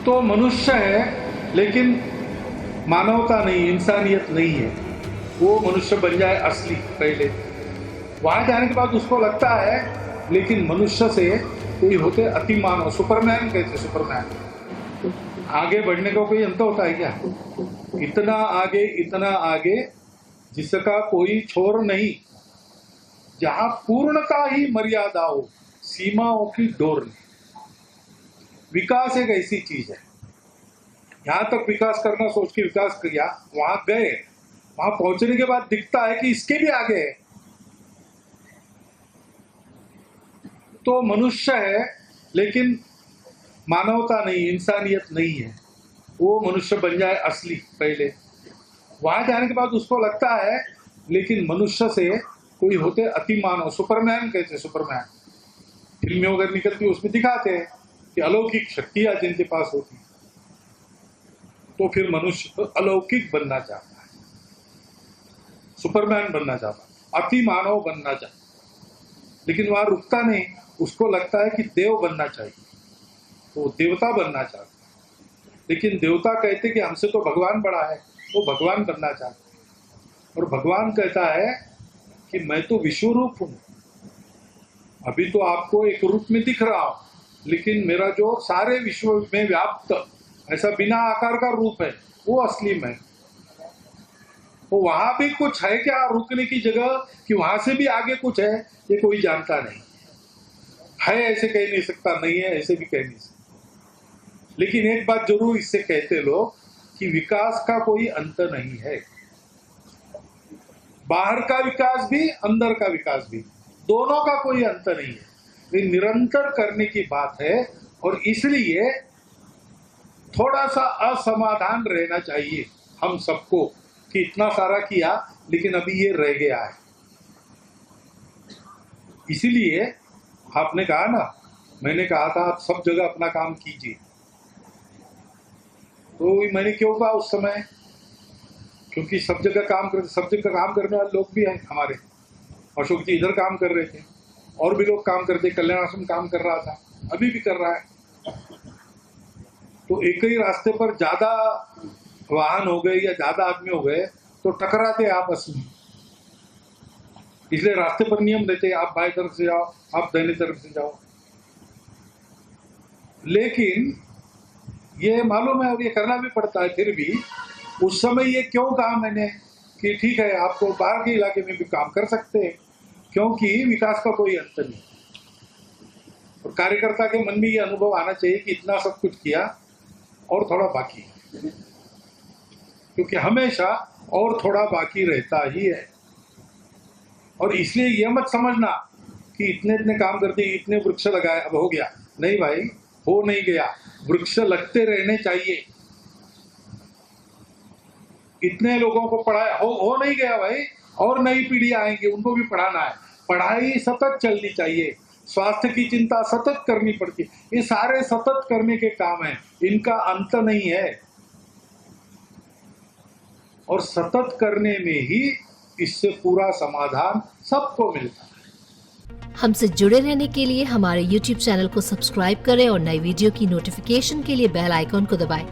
तो मनुष्य है लेकिन मानवता नहीं, इंसानियत नहीं है। वो मनुष्य बन जाए असली पहले, वहां जाने के बाद उसको लगता है लेकिन मनुष्य से कोई होते अति मानव, सुपरमैन कैसे सुपरमैन, आगे बढ़ने का कोई अंत होता है क्या? इतना आगे जिसका कोई छोर नहीं, जहां पूर्णता ही मर्यादा हो, सीमाओं की डोर नहीं। विकास एक ऐसी चीज है, यहां तक विकास करना सोच के विकास किया, वहां गए, वहां पहुंचने के बाद दिखता है कि इसके भी आगे है। तो मनुष्य है लेकिन मानवता नहीं, इंसानियत नहीं है। वो मनुष्य बन जाए असली पहले, वहां जाने के बाद उसको लगता है लेकिन मनुष्य से कोई होते अति मानव, सुपरमैन कैसे सुपरमैन, फिल्में वगैरह निकलती उसमें दिखाते हैं कि अलौकिक शक्तियां जिनके पास होती, तो फिर मनुष्य अलौकिक बनना चाहता है, सुपरमैन बनना चाहता है, अति मानव बनना चाहता है। लेकिन वहां रुकता नहीं, उसको लगता है कि देव बनना चाहिए, तो देवता बनना चाहता है। लेकिन देवता कहते कि हमसे तो भगवान बड़ा है, वो भगवान बनना चाहता है। और भगवान कहता है कि मैं तो विश्व रूप हूं, अभी तो आपको एक रूप में दिख रहा हूं, लेकिन मेरा जो सारे विश्व में व्याप्त ऐसा बिना आकार का रूप है, वो असली मैं। तो वहां भी कुछ है क्या रुकने की जगह, कि वहां से भी आगे कुछ है, ये कोई जानता नहीं है। ऐसे कह नहीं सकता, नहीं है ऐसे भी कह नहीं सकता। लेकिन एक बात जरूर इससे कहते लोग कि विकास का कोई अंत नहीं है। बाहर का विकास भी, अंदर का विकास भी, दोनों का कोई अंत नहीं है। ये निरंतर करने की बात है। और इसलिए थोड़ा सा असमाधान रहना चाहिए हम सबको कि इतना सारा किया लेकिन अभी ये रह गया है। इसीलिए आपने कहा ना, मैंने कहा था आप सब जगह अपना काम कीजिए, तो मैंने क्यों कहा उस समय, क्योंकि सब जगह काम करने वाले लोग भी हैं हमारे। अशोक जी इधर काम कर रहे थे, और भी लोग काम करते, कल्याण आश्रम काम कर रहा था, अभी भी कर रहा है। तो एक ही रास्ते पर ज्यादा वाहन हो गए या ज्यादा आदमी हो गए तो टकराते आपस में। इसलिए रास्ते पर नियम देते, आप बाएं तरफ से जाओ, आप दाहिने तरफ से जाओ। लेकिन ये मालूम है और ये करना भी पड़ता है। फिर भी उस समय ये क्यों कहा मैंने कि ठीक है आपको बाहर के इलाके में भी काम कर सकते हैं, क्योंकि विकास का कोई अंत नहीं। और कार्यकर्ता के मन में ये अनुभव आना चाहिए कि इतना सब कुछ किया और थोड़ा बाकी है, क्योंकि हमेशा और थोड़ा बाकी रहता ही है। और इसलिए यह मत समझना कि इतने इतने काम कर दिए, इतने वृक्ष लगाए, अब हो गया। नहीं भाई, हो नहीं गया। वृक्ष लगते रहने चाहिए। इतने लोगों को पढ़ाया, हो नहीं गया भाई, और नई पीढ़ी आएंगी, उनको भी पढ़ाना है। पढ़ाई सतत चलनी चाहिए, स्वास्थ्य की चिंता सतत करनी पड़ती है। ये सारे सतत करने के काम हैं, इनका अंत नहीं है। और सतत करने में ही इससे पूरा समाधान सबको मिलता है। हमसे जुड़े रहने के लिए हमारे YouTube चैनल को सब्सक्राइब करें और नई वीडियो की नोटिफिकेशन के लिए बेल आइकॉन को दबाएं।